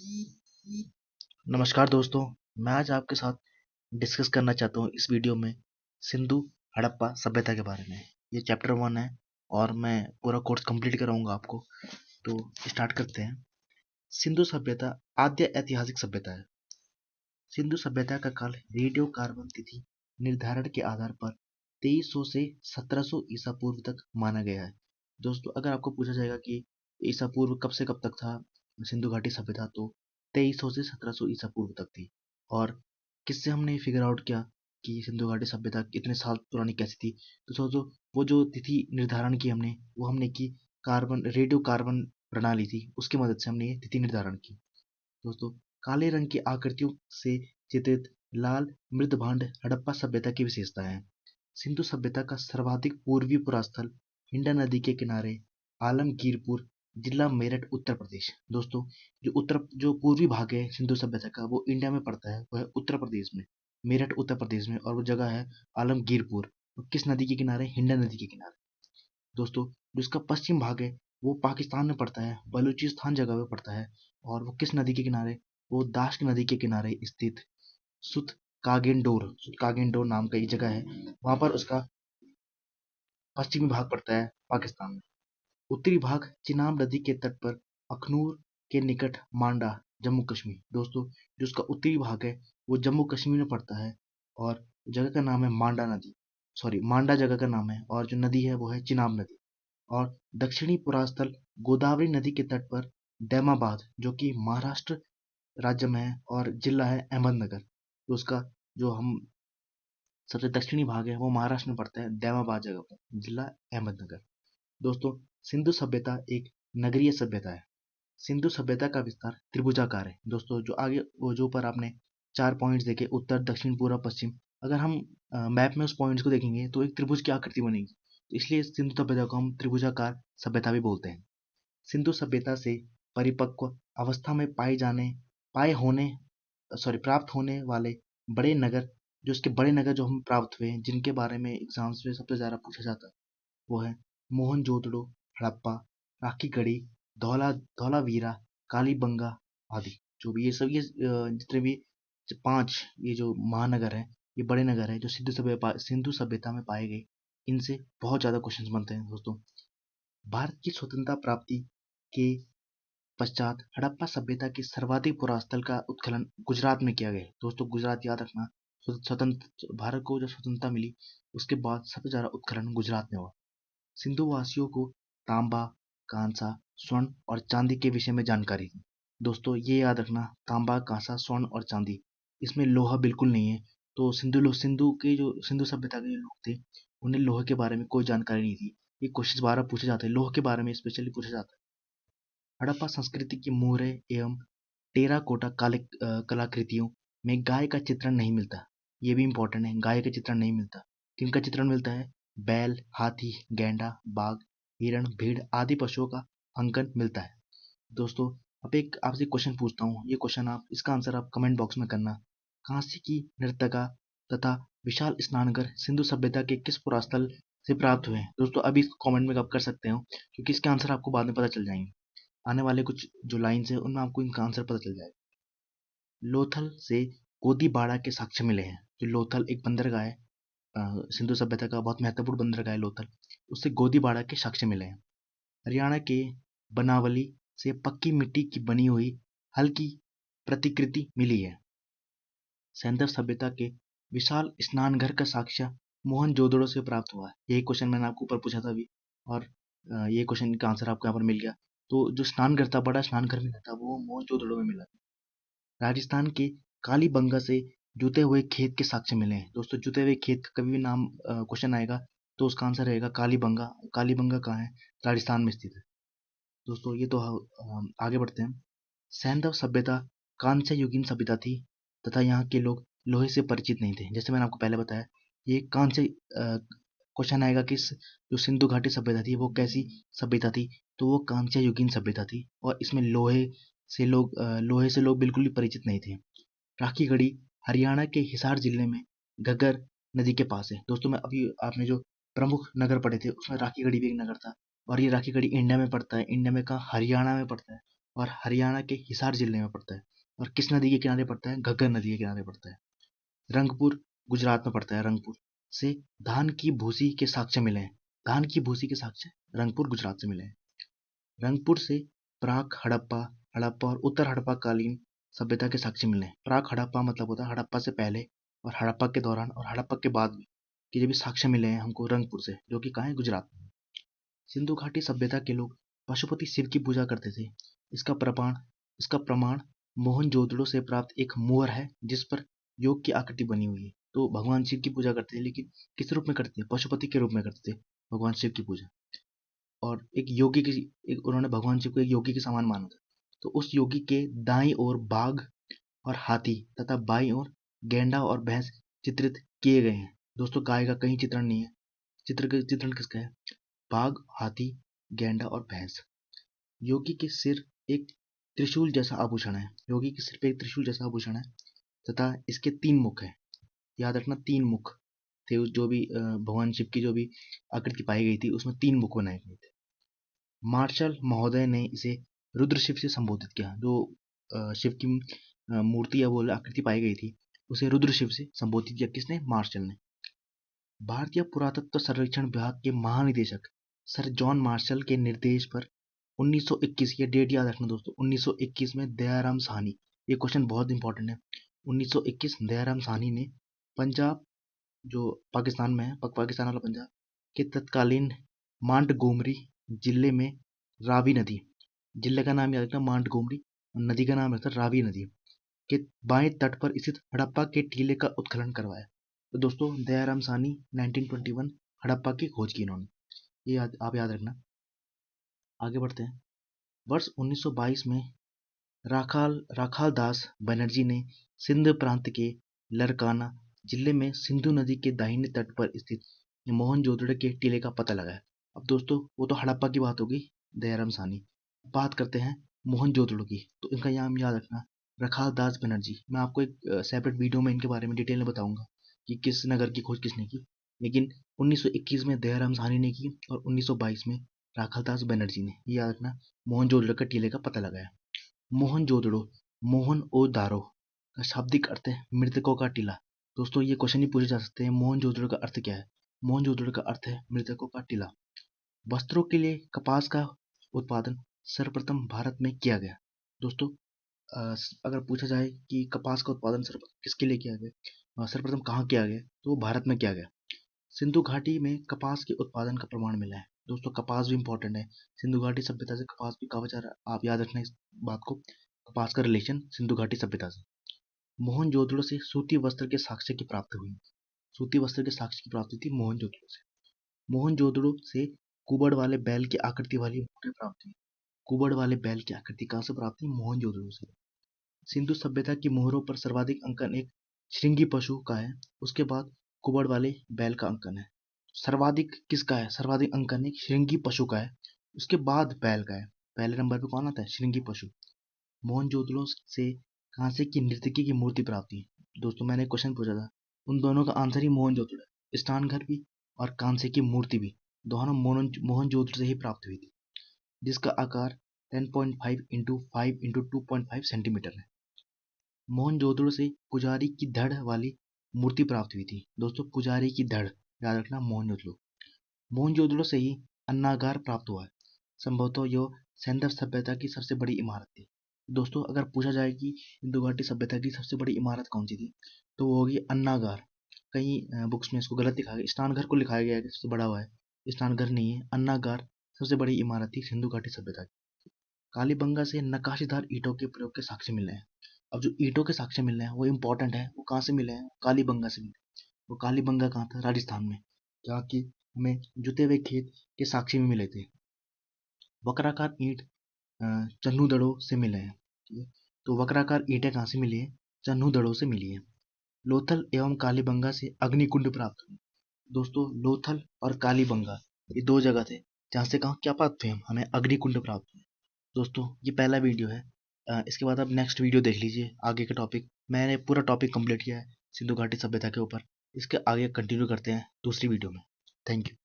नमस्कार दोस्तों। मैं आज आपके साथ डिस्कस करना चाहता हूँ इस वीडियो में सिंधु हड़प्पा सभ्यता के बारे में। ये चैप्टर 1 है और मैं पूरा कोर्स कंप्लीट कराऊंगा आपको। तो स्टार्ट करते हैं। सिंधु सभ्यता आद्य ऐतिहासिक सभ्यता है। सिंधु सभ्यता का काल रेडियो कार्बन तिथि निर्धारण के आधार पर 2300 से 1700 ईसा पूर्व तक माना गया है। दोस्तों, अगर आपको पूछा जाएगा कि ईसा पूर्व कब से कब तक था सिंधु घाटी सभ्यता, तो 2300 से 1700 ईसा पूर्व तक थी। और किससे हमने फिगर आउट किया कि सिंधु घाटी सभ्यता कितने साल पुरानी कैसी थी? तो सोचो, वो जो तिथि निर्धारण की हमने की कार्बन रेडियो कार्बन प्रणाली थी, उसकी मदद से हमने ये तिथि निर्धारण की। दोस्तों, काले रंग की आकृतियों से चित्रित लाल मृदभांड हड़प्पा सभ्यता की विशेषता है। सिंधु सभ्यता का सर्वाधिक पूर्वी पुरास्थल हिंडा नदी के किनारे आलमगीरपुर, जिला मेरठ, उत्तर प्रदेश। दोस्तों, जो पूर्वी भाग है सिंधु सभ्यता का, वो इंडिया में पड़ता है, वह उत्तर प्रदेश में, मेरठ उत्तर प्रदेश में, और वो जगह है आलमगीरपुर। किस नदी के किनारे? हिंडा नदी के किनारे। दोस्तों, जो इसका पश्चिम भाग है वो पाकिस्तान में पड़ता है, बलूचिस्तान जगह में पड़ता है। और वो किस नदी के किनारे? वो दाश्त नदी के किनारे स्थित सुत कागेंडोर नाम का एक जगह है, वहां पर उसका पश्चिमी भाग पड़ता है पाकिस्तान में। उत्तरी भाग चिनाब नदी के तट पर अखनूर के निकट मांडा, जम्मू कश्मीर। दोस्तों, जो उसका उत्तरी भाग है वो जम्मू कश्मीर में पड़ता है, और जगह का नाम है मांडा जगह का नाम है, और जो नदी है वो है चिनाब नदी। और दक्षिणी पुरास्थल गोदावरी नदी के तट पर दैमाबाद, जो कि महाराष्ट्र राज्य में है, और जिला है अहमदनगर। तो उसका जो हम सबसे दक्षिणी भाग है वो महाराष्ट्र में पड़ता है, दैमाबाद जगह पर, जिला अहमदनगर। दोस्तों, सिंधु सभ्यता एक नगरीय सभ्यता है। सिंधु सभ्यता का विस्तार त्रिभुजाकार है। दोस्तों, जो आगे वो जो ऊपर आपने 4 पॉइंट्स देखे, उत्तर, दक्षिण, पूर्व, पश्चिम, अगर हम मैप में उस पॉइंट्स को देखेंगे तो एक त्रिभुज की आकृति बनेगी। तो इसलिए सिंधु सभ्यता को हम त्रिभुजाकार सभ्यता भी बोलते हैं। सिंधु सभ्यता से परिपक्व अवस्था में पाए होने प्राप्त होने वाले बड़े नगर, जो इसके बड़े नगर जो हम प्राप्त हुए हैं, जिनके बारे में एग्जाम्स में सबसे ज्यादा पूछा जाता है, वो है मोहनजोदड़ो, हड़प्पा, राखी गढ़ी, धौलावीरा, कालीबंगा आदि। जो भी ये जितने भी 5 ये जो महानगर हैं, ये बड़े नगर हैं जो सिंधु सभ्यता में पाए गए। इनसे बहुत ज्यादा क्वेश्चंस बनते हैं। दोस्तों, भारत की स्वतंत्रता प्राप्ति के पश्चात हड़प्पा सभ्यता के सर्वाधिक पुरास्थल का उत्खनन गुजरात में किया गया। दोस्तों, गुजरात याद रखना। स्वतंत्र भारत को जब स्वतंत्रता मिली, उसके बाद सबसे ज्यादा उत्खनन गुजरात में हुआ। सिंधु वासियों को तांबा, कांसा, स्वर्ण और चांदी के विषय में जानकारी थी। दोस्तों, ये याद रखना, तांबा, कांसा, स्वर्ण और चांदी, इसमें लोहा बिल्कुल नहीं है। तो सिंधु सभ्यता के जो लोग थे, उन्हें लोहे के बारे में कोई जानकारी नहीं थी। ये क्वेश्चन बार पूछे जाते हैं, लोहे के बारे में स्पेशली पूछा जाता है। हड़प्पा संस्कृति की मोहरे एवं टेराकोटा कलाकृतियों में गाय का चित्रण नहीं मिलता। ये भी इंपॉर्टेंट है, गाय का चित्रण नहीं मिलता। किनका चित्रण मिलता है? बैल, हाथी, गैंडा, बाघ, हिरण, भीड़ आदि पशुओं का अंकन मिलता है। दोस्तों, अब एक आपसे क्वेश्चन पूछता हूँ। ये क्वेश्चन आप इसका आंसर आप कमेंट बॉक्स में करना। कांसी की नर्तका तथा विशाल स्नानघर सिंधु सभ्यता के किस पुरास्थल से प्राप्त हुए हैं? दोस्तों, अभी कमेंट में आप कर सकते हो, क्योंकि इसके आंसर आपको बाद में पता चल जाएंगे। आने वाले कुछ जो लाइन्स है उनमें आपको इनका आंसर पता चल जाएगा। लोथल से गोदीबाड़ा के साक्ष्य मिले हैं। जो लोथल एक बंदरगाह है, सिंधु सभ्यता का बहुत महत्वपूर्ण बंदरगाह है लोथल, उससे गोदीबाड़ा के साक्ष्य मिले हैं। हरियाणा के बनावली से पक्की मिट्टी की बनी हुई हल्की प्रतिकृति मिली है। सैंधव सभ्यता के विशाल स्नानघर का साक्ष्य मोहनजोदड़ो से प्राप्त हुआ है। यही क्वेश्चन मैंने आपको ऊपर पूछा था अभी, और ये क्वेश्चन का आंसर आपको यहाँ पर मिल गया। तो जो स्नानघर था, बड़ा स्नानघर मिला था, वो मोहनजोदड़ो में मिला था। राजस्थान के कालीबंगा से जुते हुए खेत के साक्ष्य मिले हैं। दोस्तों, जुते हुए खेत का कभी भी नाम क्वेश्चन आएगा तो उसका आंसर रहेगा कालीबंगा। कालीबंगा कहाँ है? राजस्थान में स्थित है। दोस्तों, ये तो आगे बढ़ते हैं। सैंधव सभ्यता कांस्य युगीन सभ्यता थी तथा यहाँ के लोग लोहे से परिचित नहीं थे। जैसे मैंने आपको पहले बताया, ये कांस्य क्वेश्चन आएगा कि जो सिंधु घाटी सभ्यता थी वो कैसी सभ्यता थी? तो वो कांस्य युगीन सभ्यता थी, और इसमें लोहे से लोग बिल्कुल भी परिचित नहीं थे। राखी गढ़ी हरियाणा के हिसार जिले में घग्गर नदी के पास है। दोस्तों, मैं अभी आपने जो प्रमुख नगर पढ़े थे उसमें राखी गढ़ी भी एक नगर था, और ये राखी गढ़ी इंडिया में पड़ता है। इंडिया में कहाँ? हरियाणा में पड़ता है। और हरियाणा के हिसार जिले में पड़ता है। और किस नदी के किनारे पड़ता है? घग्गर नदी के किनारे पड़ता है। रंगपुर गुजरात में पड़ता है। रंगपुर से धान की भूसी के साक्ष्य मिले हैं। धान की भूसी के साक्ष्य रंगपुर गुजरात से मिले हैं। रंगपुर से प्राक हड़प्पा, हड़प्पा और उत्तर हड़प्पा कालीन सभ्यता के साक्ष्य मिले हैं। प्राक हड़प्पा मतलब होता है हड़प्पा से पहले, और हड़प्पा के दौरान और हड़प्पा के बाद के जो भी साक्ष्य मिले हैं हमको रंगपुर से, जो कि कहाँ है? गुजरात में। सिंधु घाटी सभ्यता के लोग पशुपति शिव की पूजा करते थे। इसका प्रमाण मोहनजोदड़ो से प्राप्त एक मोहर है जिस पर योग की आकृति बनी हुई है। तो भगवान शिव की पूजा करते थे, लेकिन किस रूप में करते थे? पशुपति के रूप में करते थे भगवान शिव की पूजा। और उन्होंने भगवान शिव को एक योगी के समान माना था। तो उस योगी के दाईं ओर बाघ और हाथी तथा बाईं ओर गैंडा और भैंस चित्रित किए गए हैं। दोस्तों, गाय का कहीं चित्रण नहीं है। चित्रण किसका है? बाघ, हाथी, गैंडा और भैंस। योगी के सिर एक त्रिशूल जैसा आभूषण है। योगी के सिर पे एक त्रिशूल जैसा आभूषण है तथा इसके 3 मुख हैं। याद रखना, 3 मुख थे। जो भी भगवान शिव की जो भी आकृति पाई गई थी उसमें 3 मुख बनाए गए थे। मार्शल महोदय ने इसे रुद्र शिव से संबोधित किया। जो शिव की मूर्ति या वो आकृति पाई गई थी उसे रुद्र शिव से संबोधित किया। किसने? मार्शल ने। भारतीय पुरातत्व सर्वेक्षण विभाग के महानिदेशक सर जॉन मार्शल के निर्देश पर 1921, ये डेट याद रखना दोस्तों, 1921 में दयाराम साहनी, ये क्वेश्चन बहुत इंपॉर्टेंट है। 1921 दयाराम साहनी ने पंजाब, जो पाकिस्तान में है, पाकिस्तान वाला पंजाब के तत्कालीन मांटगोमरी जिले में रावी नदी, जिले का नाम याद रखना मांटगोमरी, नदी का नाम रखता रावी नदी के बाएं तट पर स्थित हड़प्पा के टीले का उत्खनन करवाया। तो दोस्तों, दयाराम साहनी 1921 हड़प्पा की खोज की इन्होंने, ये आप याद रखना। आगे बढ़ते हैं। वर्ष 1922 में राखाल दास बनर्जी ने सिंध प्रांत के लरकाना जिले में सिंधु नदी के दाहिने तट पर स्थित मोहनजोदड़ो के टीले का पता लगाया। अब दोस्तों, वो तो हड़प्पा की बात होगी, दयाराम साहनी। बात करते हैं मोहनजोदड़ो की, तो इनका नाम याद रखना, राखाल दास बनर्जी। मैं आपको एक सेपरेट वीडियो में इनके बारे में डिटेल में बताऊंगा कि किस नगर की खोज किसने की, लेकिन 1921 में दयाराम साहनी ने की और 1922 में राखालदास बनर्जी ने, ये याद रखना, मोहनजोदड़ो के टीले का पता लगाया। मोहनजोदड़ो, मोहन ओ दारो का शाब्दिक अर्थ है मृतकों का टीला। दोस्तों, ये क्वेश्चन ही पूछे जा सकते हैं, मोहनजोदड़ो का अर्थ क्या है? मोहनजोदड़ो का अर्थ है मृतकों का टीला। वस्त्रों के लिए कपास का उत्पादन सर्वप्रथम भारत में किया गया। दोस्तों, अगर पूछा जाए कि कपास का उत्पादन सर्वप्रथम किसके लिए किया गया, सर्वप्रथम कहाँ किया गया, तो भारत में किया गया। सिंधु घाटी में कपास के उत्पादन का प्रमाण मिला है। दोस्तों, कपास भी इंपॉर्टेंट है। सिंधु घाटी सभ्यता से कपास भी काफी सारा, आप याद रखना इस बात को, कपास का रिलेशन सिंधु घाटी सभ्यता से। मोहनजोदड़ो से सूती वस्त्र के साक्ष्य की प्राप्ति हुई। सूती वस्त्र के साक्ष्य की प्राप्ति थी मोहनजोदड़ो से। मोहनजोदड़ो से कुबड़ वाले बैल की आकृति वाली मूर्ति प्राप्त हुई। कुबड़ वाले बैल की आकृति कहाँ से प्राप्त हुई? मोहनजोदड़ो से। सिंधु सभ्यता की मोहरों पर सर्वाधिक अंकन एक श्रृंगी पशु का है, उसके बाद कुबड़ वाले बैल का अंकन है। सर्वाधिक किसका है? सर्वाधिक अंकन एक श्रृंगी पशु का है, उसके बाद बैल का है। पहले नंबर पे कौन आता है? श्रृंगी पशु। मोहनजोदड़ो से कांसे की नर्तकी की मूर्ति प्राप्त हुई। दोस्तों, मैंने क्वेश्चन पूछा था, उन दोनों का आंसर ही मोहनजोदड़ो है। स्नानघर भी और कांसे की मूर्ति भी दोनों मोहनजोदड़ो से ही प्राप्त हुई थी, जिसका आकार 10.5 इंटू 5 इंटू 2.5 सेंटीमीटर है। मोहनजोदड़ो से पुजारी की धड़ वाली मूर्ति प्राप्त हुई थी। दोस्तों, पुजारी की धड़ याद रखना, मोहनजोदड़ो। मोहनजोदड़ो से ही अन्नागार प्राप्त हुआ है। संभवतः यह सैंधव सभ्यता की सबसे बड़ी इमारत थी। दोस्तों, अगर पूछा जाए कि सिंधु घाटी सभ्यता की सबसे बड़ी इमारत कौन सी थी, तो वो होगी अन्नागार। कई बुक्स में इसको गलत लिखा गया, स्नानघर को लिखाया गया है कि सबसे बड़ा हुआ है, स्नानघर नहीं है, अन्नागार सबसे बड़ी इमारत थी सिंधु घाटी सभ्यता की। कालीबंगा से नक्काशीदार ईंटों के प्रयोग के साक्ष्य मिले हैं। अब जो ईंटों के साक्ष्य मिले हैं वो इंपॉर्टेंट है, वो कहाँ से मिले हैं? कालीबंगा से मिले। वो कालीबंगा कहाँ था? राजस्थान में, जहाँ की हमें जुते हुए खेत के साक्ष्य में मिले थे। वक्राकार ईंट चन्हूदड़ों से मिले हैं। ठीक है, तो वक्राकार ईंटें कहाँ से मिली है? चन्हूदड़ों से मिली है। लोथल एवं कालीबंगा से अग्निकुंड प्राप्त हुए। दोस्तों, लोथल और कालीबंगा ये 2 जगह थे जहाँ से कहाँ क्या प्राप्त हुए? हमें अग्निकुंड प्राप्त हुए। दोस्तों, ये पहला वीडियो है। इसके बाद आप नेक्स्ट वीडियो देख लीजिए, आगे का टॉपिक मैंने पूरा टॉपिक कंप्लीट किया है सिंधु घाटी सभ्यता के ऊपर। इसके आगे कंटिन्यू करते हैं दूसरी वीडियो में। Thank you.